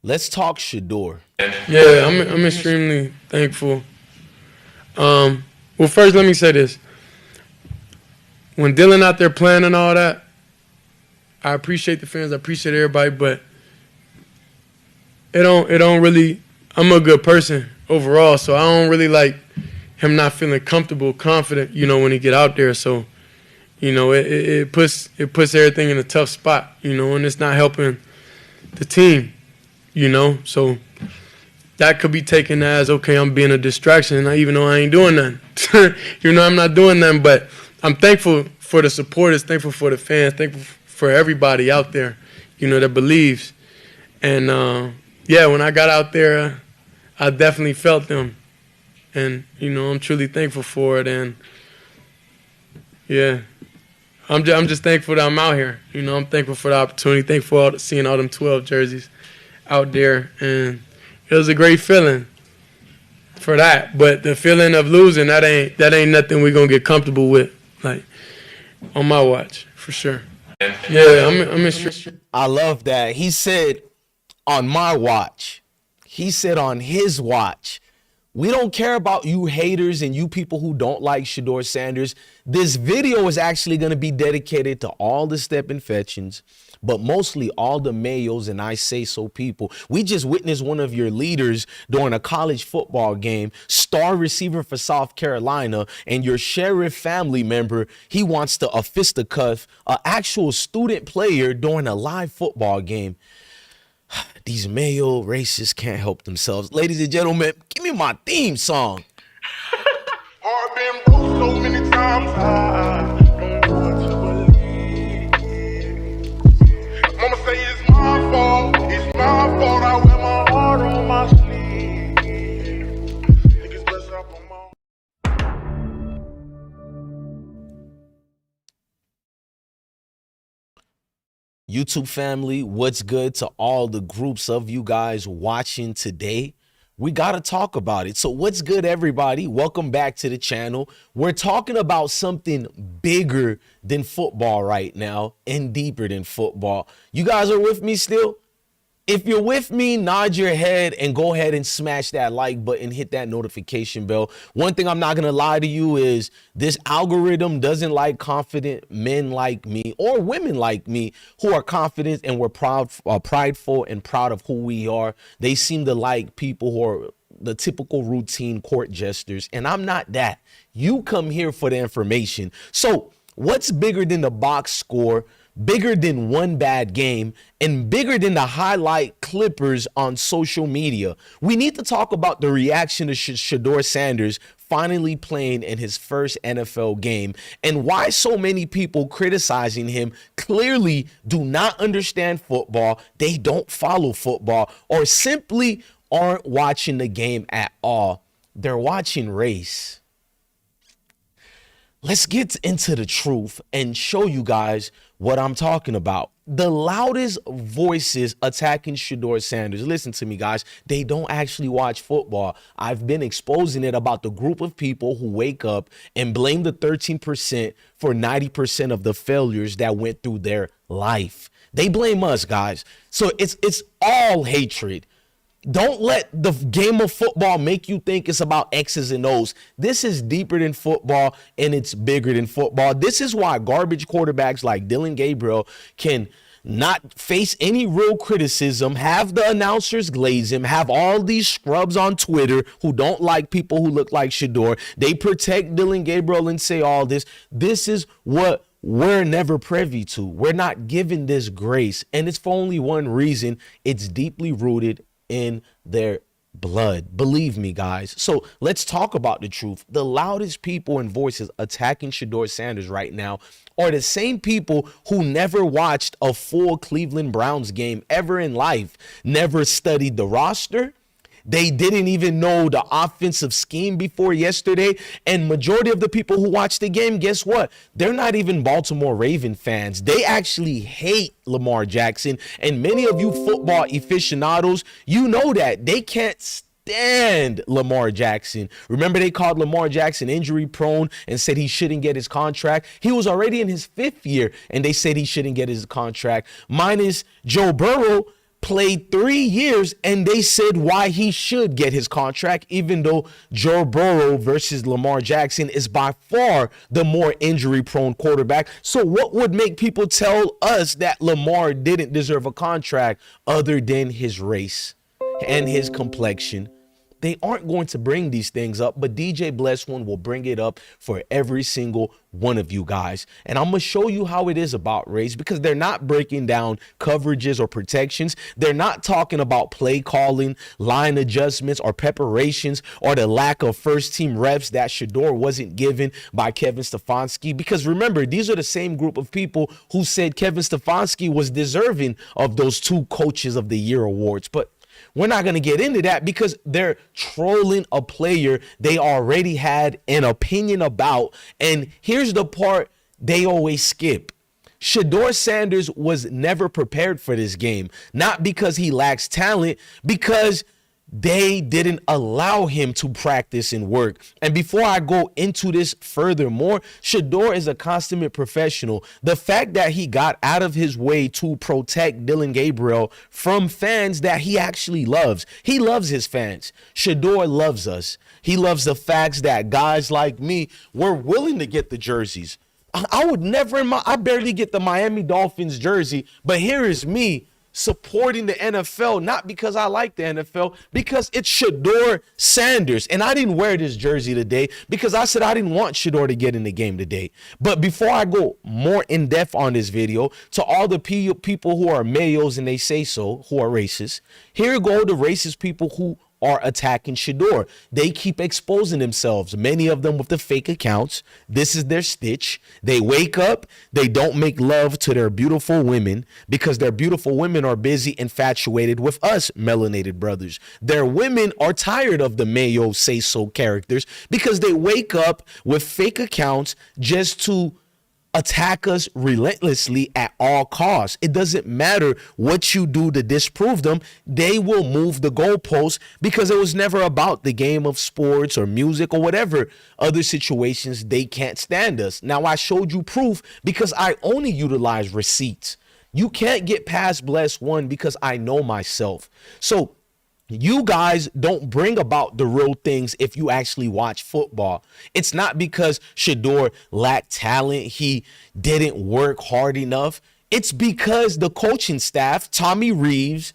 Let's talk Shedeur. Yeah, I'm extremely thankful. Well, first let me say this: when Dylan out there playing and all that, I appreciate the fans, I appreciate everybody, but it don't really. I'm a good person overall, so I don't really like him not feeling comfortable, confident, when he get out there. So, it puts everything in a tough spot, and it's not helping the team, So that could be taken as, okay, I'm being a distraction, even though I ain't doing nothing. I'm not doing nothing, but I'm thankful for the supporters, thankful for the fans, thankful for everybody out there, that believes. And, when I got out there, I definitely felt them. And, I'm truly thankful for it. And, yeah, I'm just thankful that I'm out here. I'm thankful for the opportunity, thankful for seeing all them 12 jerseys out there. And it was a great feeling for that. But the feeling of losing, that ain't nothing we're going to get comfortable with, like, on my watch, for sure. Yeah, I'm in. I love that. He said, on my watch. He said on his watch. We don't care about you haters and you people who don't like Shedeur Sanders. This video is actually going to be dedicated to all the step infections, but mostly all the Mayos and I say so people. We just witnessed one of your leaders during a college football game, star receiver for South Carolina, and your sheriff family member, he wants to fisticuff an actual student player during a live football game. These Mayo racists can't help themselves. Ladies and gentlemen, give me my theme song. I've been broke so many times, I don't know what to believe. Mama say it's my fault, I wear my heart on my sleeve. Niggas bless up on my... YouTube family, what's good to all the groups of you guys watching today? We got to talk about it. So what's good, everybody? Welcome back to the channel. We're talking about something bigger than football right now and deeper than football. You guys are with me still? If you're with me, nod your head and go ahead and smash that like button, hit that notification bell. One thing I'm not going to lie to you is this algorithm doesn't like confident men like me or women like me who are confident and we're prideful and proud of who we are. They seem to like people who are the typical routine court jesters, and I'm not that. You come here for the information. So what's bigger than the box score? Bigger than one bad game, and bigger than the highlight clippers on social media? We need to talk about the reaction to Shedeur Sanders finally playing in his first NFL game, and why so many people criticizing him clearly do not understand football, they don't follow football, or simply aren't watching the game at all. They're watching race. Let's get into the truth and show you guys what I'm talking about. The loudest voices attacking Shedeur Sanders, listen to me, guys, they don't actually watch football. I've been exposing it about the group of people who wake up and blame the 13% for 90% of the failures that went through their life. They blame us, guys. So it's all hatred. Don't let the game of football make you think it's about X's and O's. This is deeper than football, and it's bigger than football. This is why garbage quarterbacks like Dylan Gabriel can not face any real criticism, have the announcers glaze him, have all these scrubs on Twitter who don't like people who look like Shedeur. They protect Dylan Gabriel and say all this. This is what we're never privy to. We're not given this grace, and it's for only one reason. It's deeply rooted in their blood. Believe me, guys. So let's talk about the truth. The loudest people and voices attacking Shedeur Sanders right now are the same people who never watched a full Cleveland Browns game ever in life, never studied the roster. They didn't even know the offensive scheme before yesterday. And majority of the people who watched the game, guess what? They're not even Baltimore Raven fans. They actually hate Lamar Jackson. And many of you football aficionados, you know that. They can't stand Lamar Jackson. Remember, they called Lamar Jackson injury prone and said he shouldn't get his contract. He was already in his 5th year and they said he shouldn't get his contract. Minus Joe Burrow played 3 years, and they said why he should get his contract, even though Joe Burrow versus Lamar Jackson is by far the more injury-prone quarterback. So what would make people tell us that Lamar didn't deserve a contract other than his race and his complexion? They aren't going to bring these things up, but DJ Bless One will bring it up for every single one of you guys. And I'm going to show you how it is about race, because they're not breaking down coverages or protections. They're not talking about play calling, line adjustments, or preparations, or the lack of first team reps that Shedeur wasn't given by Kevin Stefanski. Because remember, these are the same group of people who said Kevin Stefanski was deserving of those 2 Coaches of the Year awards. But we're not going to get into that because they're trolling a player they already had an opinion about. And here's the part they always skip. Shedeur Sanders was never prepared for this game, not because he lacks talent, because they didn't allow him to practice and work. And before I go into this furthermore, Shedeur is a consummate professional. The fact that he got out of his way to protect Dillon Gabriel from fans that he actually loves. He loves his fans. Shedeur loves us. He loves the facts that guys like me were willing to get the jerseys. I would never, I barely get the Miami Dolphins jersey, but here is me supporting the NFL, not because I like the NFL, because it's Shedeur Sanders. And I didn't wear this jersey today because I said I didn't want Shedeur to get in the game today. But before I go more in depth on this video, to all the people who are mayos and they say so, who are racist, here go the racist people who are attacking Shedeur. They keep exposing themselves, many of them with the fake accounts. This is their stitch. They wake up, they don't make love to their beautiful women because their beautiful women are busy infatuated with us melanated brothers. Their women are tired of the Mayo say-so characters because they wake up with fake accounts just to attack us relentlessly at all costs. It doesn't matter what you do to disprove them. They will move the goalposts because it was never about the game of sports or music or whatever other situations. They can't stand us. Now, I showed you proof because I only utilize receipts. You can't get past Bless One because I know myself. So you guys don't bring about the real things if you actually watch football. It's not because Shedeur lacked talent, he didn't work hard enough. It's because the coaching staff, Tommy Reeves,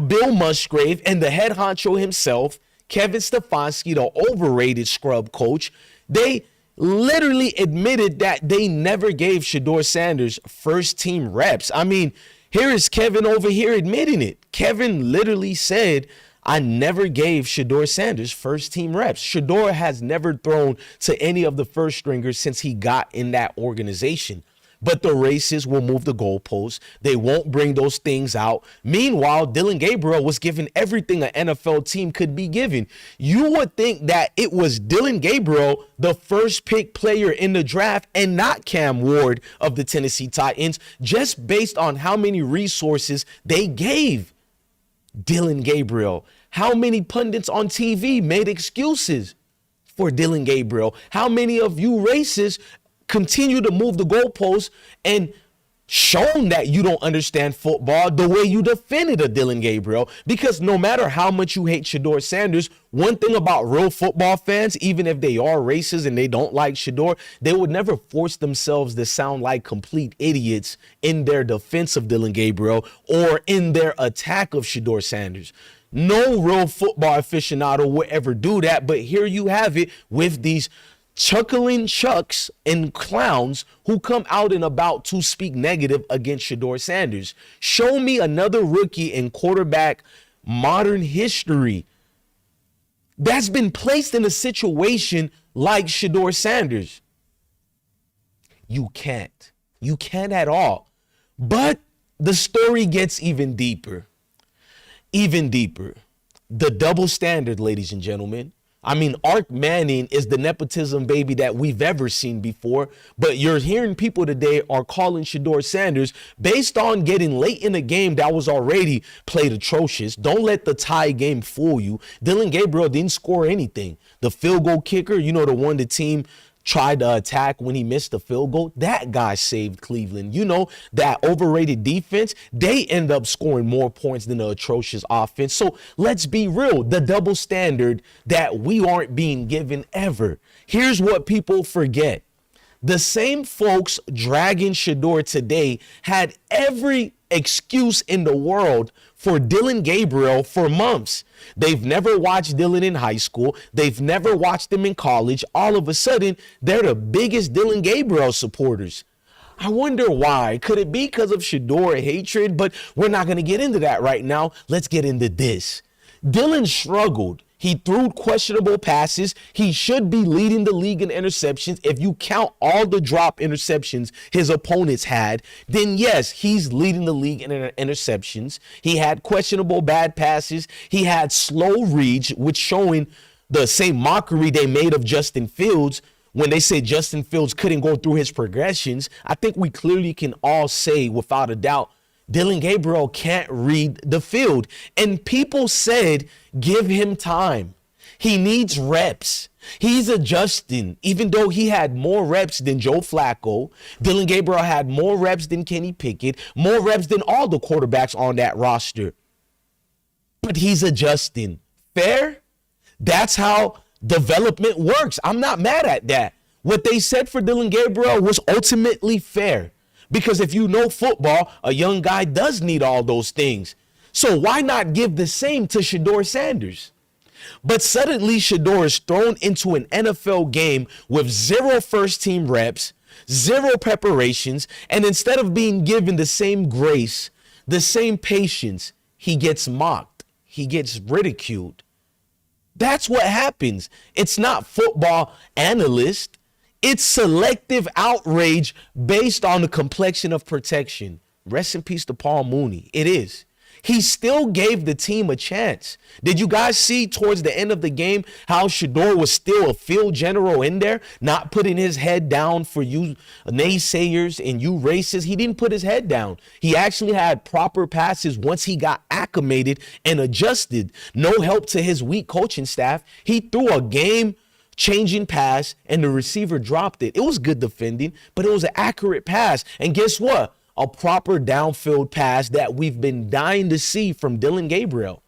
Bill Musgrave, and the head honcho himself, Kevin Stefanski, the overrated scrub coach, they literally admitted that they never gave Shedeur Sanders first team reps. I mean, here is Kevin over here admitting it. Kevin literally said, I never gave Shedeur Sanders first team reps. Shedeur has never thrown to any of the first stringers since he got in that organization. But the racists will move the goalposts. They won't bring those things out. Meanwhile, Dillon Gabriel was given everything an NFL team could be given. You would think that it was Dillon Gabriel, the first pick player in the draft, and not Cam Ward of the Tennessee Titans, just based on how many resources they gave Dillon Gabriel. How many pundits on TV made excuses for Dillon Gabriel? How many of you racists continue to move the goalposts and shown that you don't understand football the way you defended a Dillon Gabriel? Because no matter how much you hate Shedeur Sanders, one thing about real football fans, even if they are racist and they don't like Shedeur, they would never force themselves to sound like complete idiots in their defense of Dillon Gabriel or in their attack of Shedeur Sanders. No real football aficionado would ever do that, but here you have it with these chuckling chucks and clowns who come out and about to speak negative against Shedeur Sanders. Show me another rookie in quarterback modern history that's been placed in a situation like Shedeur Sanders. You can't. You can't at all. But the story gets even deeper. Even deeper. The double standard, ladies and gentlemen. I mean, Ark Manning is the nepotism baby that we've ever seen before, but you're hearing people today are calling Shedeur Sanders based on getting late in a game that was already played atrocious. Don't let the tie game fool you. Dillon Gabriel didn't score anything. The field goal kicker, you know, the one the team tried to attack when he missed the field goal, that guy saved Cleveland. You know, that overrated defense, they end up scoring more points than the atrocious offense. So let's be real, the double standard that we aren't being given ever. Here's what people forget. The same folks dragging Shedeur today had every excuse in the world for Dillon Gabriel for months. They've never watched Dillon in high school. They've never watched him in college. All of a sudden, they're the biggest Dillon Gabriel supporters. I wonder why. Could it be because of Shedeur hatred? But we're not going to get into that right now. Let's get into this. Dillon struggled. He threw questionable passes. He should be leading the league in interceptions. If you count all the drop interceptions his opponents had, then yes, he's leading the league in interceptions. He had questionable bad passes. He had slow reads, which showing the same mockery they made of Justin Fields when they said Justin Fields couldn't go through his progressions. I think we clearly can all say without a doubt, Dillon Gabriel can't read the field. And people said, give him time. He needs reps. He's adjusting. Even though he had more reps than Joe Flacco, Dillon Gabriel had more reps than Kenny Pickett, more reps than all the quarterbacks on that roster. But he's adjusting. Fair? That's how development works. I'm not mad at that. What they said for Dillon Gabriel was ultimately fair. Because if you know football, a young guy does need all those things. So why not give the same to Shedeur Sanders? But suddenly Shedeur is thrown into an NFL game with 0 first-team reps, 0 preparations, and instead of being given the same grace, the same patience, he gets mocked. He gets ridiculed. That's what happens. It's not football analyst. It's selective outrage based on the complexion of protection. Rest in peace to Paul Mooney. It is. He still gave the team a chance. Did you guys see towards the end of the game how Shedeur was still a field general in there, not putting his head down for you naysayers and you racists? He didn't put his head down. He actually had proper passes once he got acclimated and adjusted. No help to his weak coaching staff. He threw a game-changing pass, and the receiver dropped it. It was good defending, but it was an accurate pass. And guess what? A proper downfield pass that we've been dying to see from Dillon Gabriel.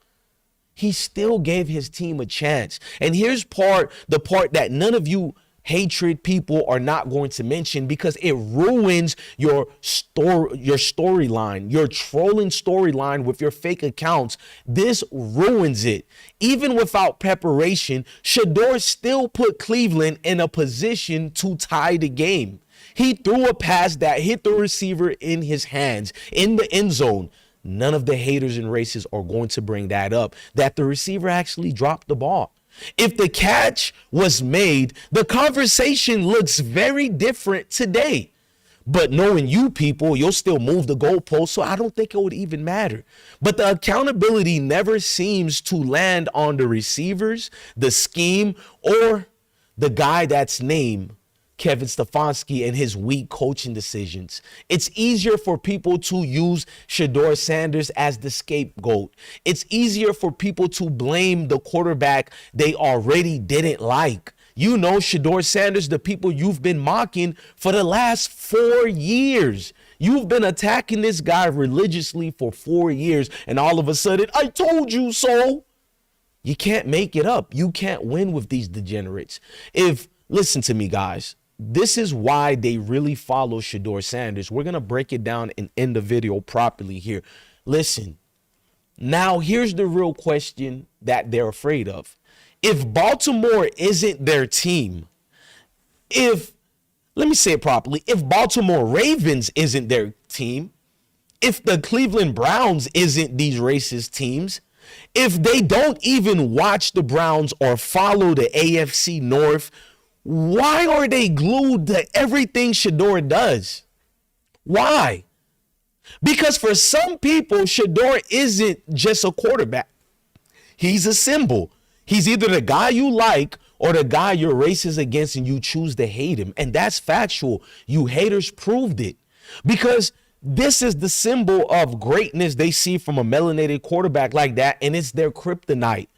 He still gave his team a chance. And here's the part that none of you hatred people are not going to mention, because it ruins your storyline, your trolling storyline with your fake accounts. This ruins it. Even without preparation, Shedeur still put Cleveland in a position to tie the game. He threw a pass that hit the receiver in his hands in the end zone. None of the haters and racists are going to bring that up, that the receiver actually dropped the ball. If the catch was made, the conversation looks very different today. But knowing you people, you'll still move the goalpost, so I don't think it would even matter. But the accountability never seems to land on the receivers, the scheme, or the guy that's named Kevin Stefanski and his weak coaching decisions. It's easier for people to use Shedeur Sanders as the scapegoat. It's easier for people to blame the quarterback they already didn't like. You know, Shedeur Sanders, the people you've been mocking for the last 4 years. You've been attacking this guy religiously for 4 years, and all of a sudden, I told you so. You can't make it up. You can't win with these degenerates. Listen to me, guys. This is why they really follow Shedeur Sanders. We're going to break it down and end the video properly here. Listen, now here's the real question that they're afraid of. If Baltimore isn't their team, let me say it properly, if Baltimore Ravens isn't their team, if the Cleveland Browns isn't these racist teams, if they don't even watch the Browns or follow the AFC North, why are they glued to everything Shedeur does? Why? Because for some people, Shedeur isn't just a quarterback. He's a symbol. He's either the guy you like or the guy you're racist against and you choose to hate him. And that's factual. You haters proved it. Because this is the symbol of greatness they see from a melanated quarterback like that, and it's their kryptonite.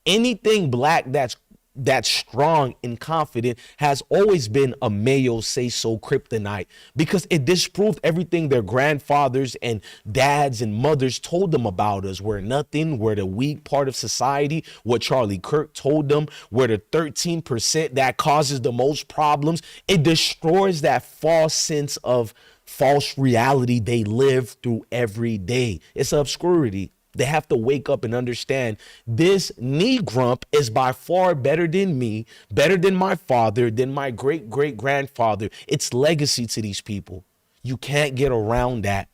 Anything black that's that's strong and confident has always been a Mayo say so kryptonite because it disproved everything their grandfathers and dads and mothers told them about us. We're nothing. We're the weak part of society. What Charlie Kirk told them. We're the 13% that causes the most problems. It destroys that false sense of false reality they live through every day. It's obscurity. They have to wake up and understand this knee grump is by far better than me, better than my father, than my great-great-grandfather. It's legacy to these people. You can't get around that.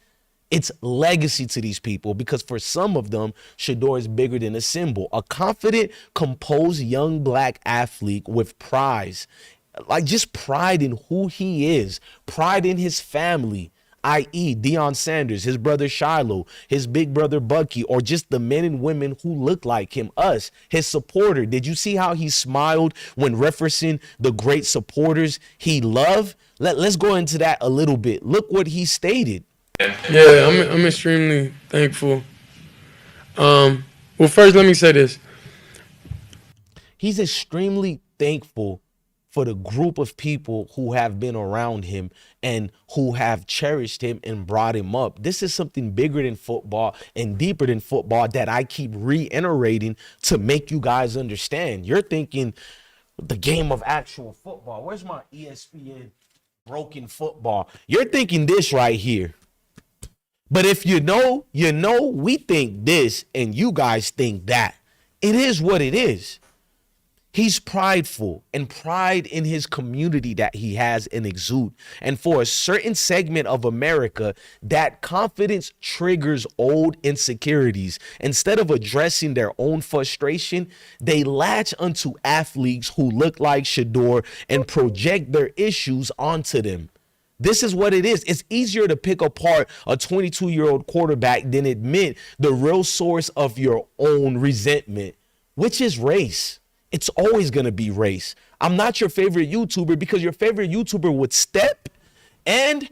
It's legacy to these people because for some of them, Shedeur is bigger than a symbol. A confident, composed young black athlete with pride, like just pride in who he is, pride in his family, i.e. Deion Sanders, his brother Shiloh, his big brother Bucky, or just the men and women who look like him, us, his supporter. Did you see how he smiled when referencing the great supporters he loved? Let's go into that a little bit. Look what he stated. Yeah, I'm extremely thankful. Well, first, let me say this. He's extremely thankful for the group of people who have been around him and who have cherished him and brought him up. This is something bigger than football and deeper than football that I keep reiterating to make you guys understand. You're thinking the game of actual football. Where's my ESPN broken football? You're thinking this right here. But if you know, we think this and you guys think that. It is what it is. He's prideful and pride in his community that he has and exude. And for a certain segment of America, that confidence triggers old insecurities. Instead of addressing their own frustration, they latch onto athletes who look like Shedeur and project their issues onto them. This is what it is. It's easier to pick apart a 22-year-old quarterback than admit the real source of your own resentment, which is race. It's always going to be race. I'm not your favorite YouTuber because your favorite YouTuber would step and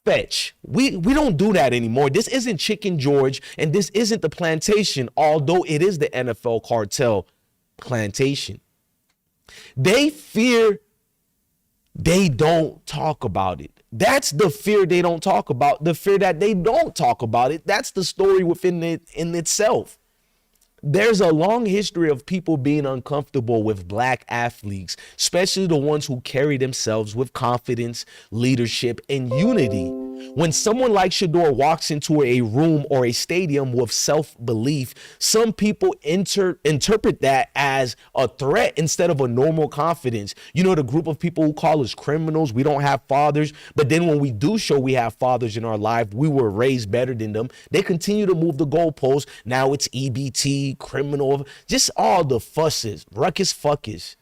fetch. We don't do that anymore. This isn't Chicken George and this isn't the plantation, although it is the NFL cartel plantation. They fear they don't talk about it. That's the fear they don't talk about. The fear that they don't talk about it. That's the story within it in itself. There's a long history of people being uncomfortable with black athletes, especially the ones who carry themselves with confidence, leadership, and unity. When someone like Shedeur walks into a room or a stadium with self-belief, some people interpret that as a threat instead of a normal confidence. You know, the group of people who call us criminals, we don't have fathers, but then when we do show we have fathers in our life, we were raised better than them. They continue to move the goalposts. Now it's EBT, criminal, just all the fusses, ruckus fuckers.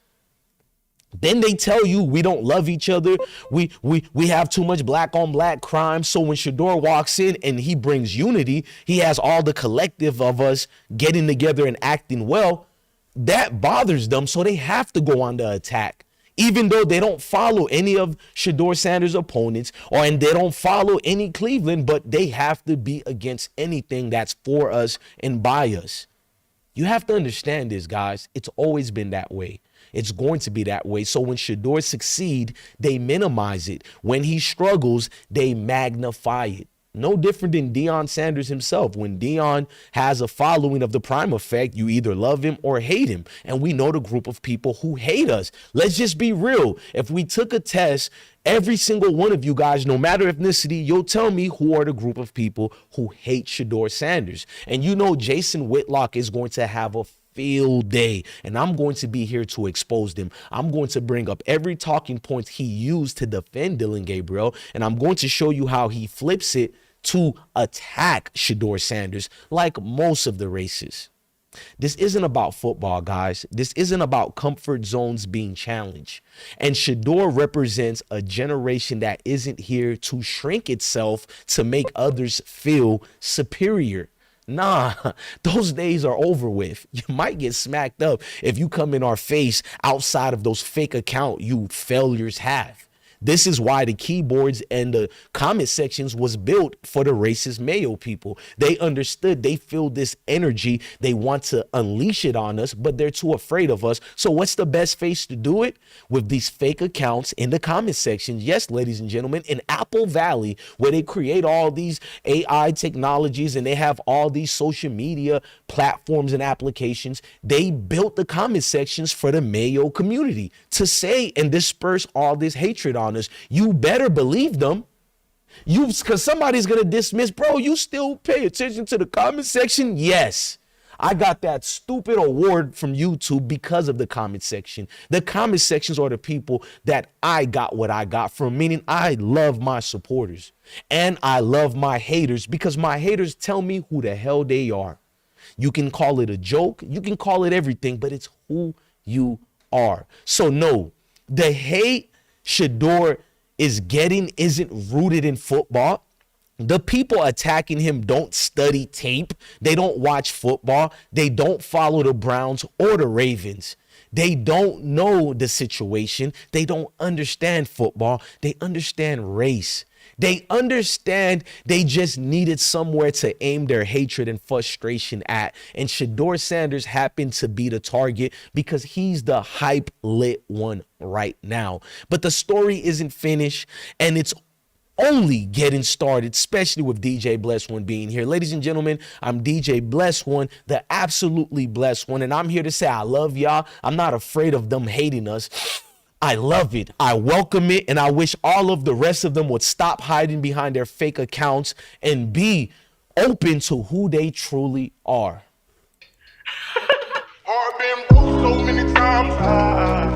Then they tell you we don't love each other. We have too much black on black crime. So when Shedeur walks in and he brings unity, he has all the collective of us getting together and acting well. That bothers them. So they have to go on the attack. Even though they don't follow any of Shedeur Sanders' opponents and they don't follow any Cleveland, but they have to be against anything that's for us and by us. You have to understand this, guys. It's always been that way. It's going to be that way. So when Shedeur succeeds, they minimize it. When he struggles, they magnify it. No different than Deion Sanders himself. When Deion has a following of the prime effect, you either love him or hate him. And we know the group of people who hate us. Let's just be real. If we took a test, every single one of you guys, no matter ethnicity, you'll tell me who are the group of people who hate Shedeur Sanders. And you know Jason Whitlock is going to have a field day, and I'm going to be here to expose them. I'm going to bring up every talking point he used to defend Dillon Gabriel, and I'm going to show you how he flips it to attack Shedeur Sanders like most of the races. This isn't about football, guys. This isn't about comfort zones being challenged. And Shedeur represents a generation that isn't here to shrink itself to make others feel superior. Nah, those days are over with. You might get smacked up if you come in our face outside of those fake account you failures have. This is why the keyboards and the comment sections was built for the racist Mayo people. They understood, they feel this energy, they want to unleash it on us, but they're too afraid of us. So what's the best face to do it? With these fake accounts in the comment sections. Yes, ladies and gentlemen, in Apple Valley, where they create all these AI technologies and they have all these social media platforms and applications, they built the comment sections for the Mayo community to say and disperse all this hatred on us. You better believe them. Because somebody's going to dismiss, bro, you still pay attention to the comment section? Yes. I got that stupid award from YouTube because of the comment section. The comment sections are the people that I got what I got from, meaning I love my supporters and I love my haters because my haters tell me who the hell they are. You can call it a joke, you can call it everything, but it's who you are. So no, the hate Shedeur is getting isn't rooted in football. The people attacking him don't study tape. They don't watch football. They don't follow the Browns or the Ravens. They don't know the situation. They don't understand football. They understand race. They understand they just needed somewhere to aim their hatred and frustration at. And Shedeur Sanders happened to be the target because he's the hype lit one right now. But the story isn't finished, and it's only getting started, especially with DJ Bless One being here. Ladies and gentlemen, I'm DJ Bless One, the absolutely blessed one, and I'm here to say I love y'all. I'm not afraid of them hating us. I love it. I welcome it, and I wish all of the rest of them would stop hiding behind their fake accounts and be open to who they truly are. Heart been broke so many times.